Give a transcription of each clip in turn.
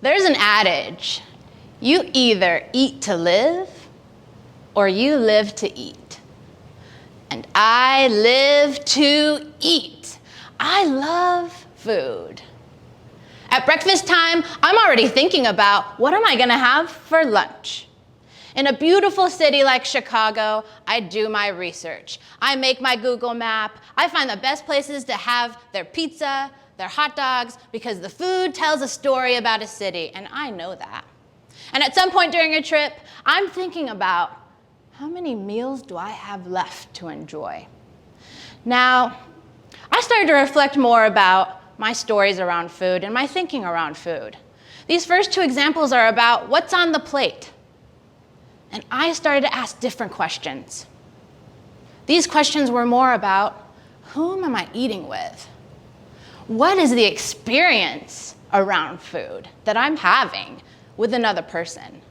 There's an adage, you either eat to live or you live to eat. And I live to eat. I love food. At breakfast time, I'm already thinking about what am I gonna have for lunch. In a beautiful city like Chicago, I do my research. I make my Google map. I find the best places to have their pizza, their hot dogs, because the food tells a story about a city, and I know that. And at some point during a trip, I'm thinking about how many meals do I have left to enjoy? Now, I started to reflect more about my stories around food and my thinking around food. These first two examples are about what's on the plate. And I started to ask different questions. These questions were more about, whom am I eating with? What is the experience around food that I'm having with another person?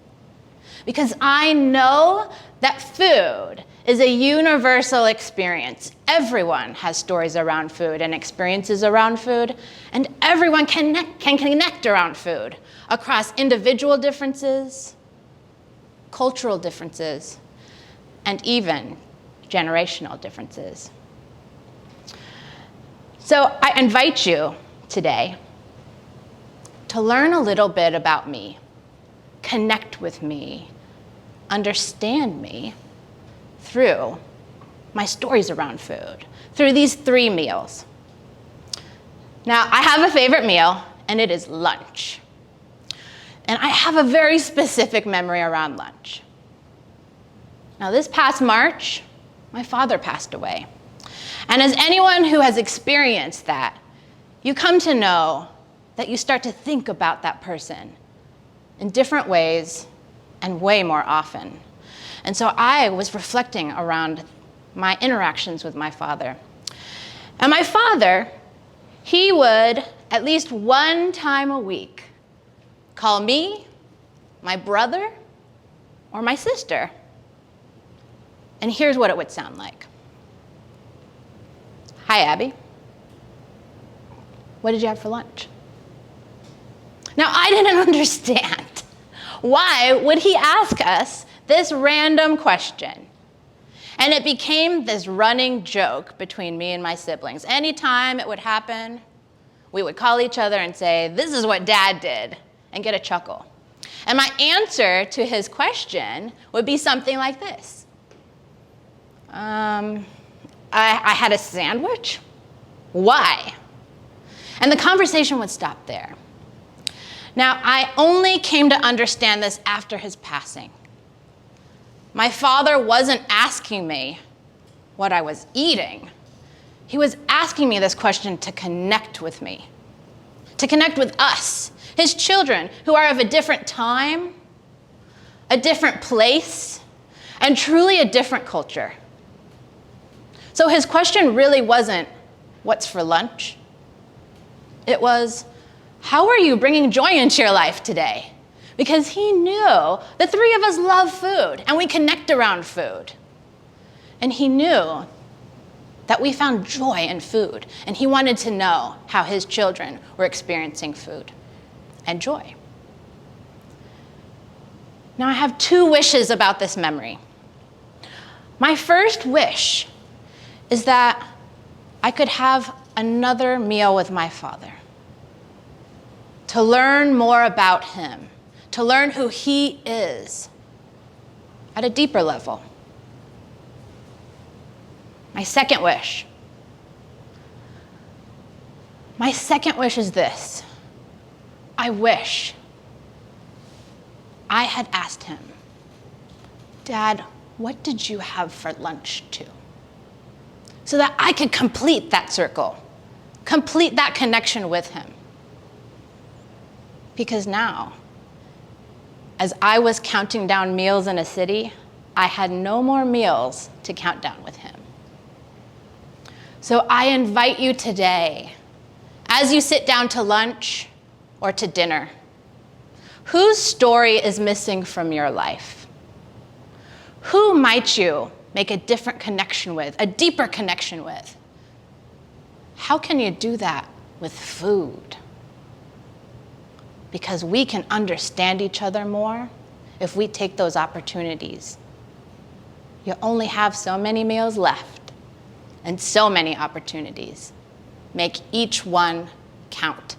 Because I know that food is a universal experience. Everyone has stories around food and experiences around food, and everyone can connect around food across individual differences, cultural differences, and even generational differences. So I invite you today to learn a little bit about me, connect with me, understand me through my stories around food, through these 3 meals. Now, I have a favorite meal, and it is lunch. And I have a very specific memory around lunch. Now, this past March, my father passed away. And as anyone who has experienced that, you come to know that you start to think about that person in different ways and way more often. And so I was reflecting around my interactions with my father. And my father, he would, at least one time a week, call me, my brother, or my sister. And here's what it would sound like. Hi, Abby. What did you have for lunch? Now, I didn't understand. Why would he ask us this random question? And it became this running joke between me and my siblings. Anytime it would happen, we would call each other and say, "This is what Dad did," and get a chuckle. And my answer to his question would be something like this. I had a sandwich? Why? And the conversation would stop there. Now, I only came to understand this after his passing. My father wasn't asking me what I was eating. He was asking me this question to connect with me, to connect with us, his children, who are of a different time, a different place, and truly a different culture. So his question really wasn't, what's for lunch? It was, how are you bringing joy into your life today? Because he knew the 3 of us love food, and we connect around food. And he knew that we found joy in food, and he wanted to know how his children were experiencing food and joy. Now, I have 2 wishes about this memory. My first wish is that I could have another meal with my father, to learn more about him, to learn who he is at a deeper level. My second wish is this. I wish I had asked him, "Dad, what did you have for lunch too?" So that I could complete that circle, complete that connection with him. Because now, as I was counting down meals in a city, I had no more meals to count down with him. So I invite you today, as you sit down to lunch or to dinner, whose story is missing from your life? Who might you make a different connection with, a deeper connection with? How can you do that with food? because we can understand each other more if we take those opportunities. You only have so many meals left and so many opportunities. Make each one count.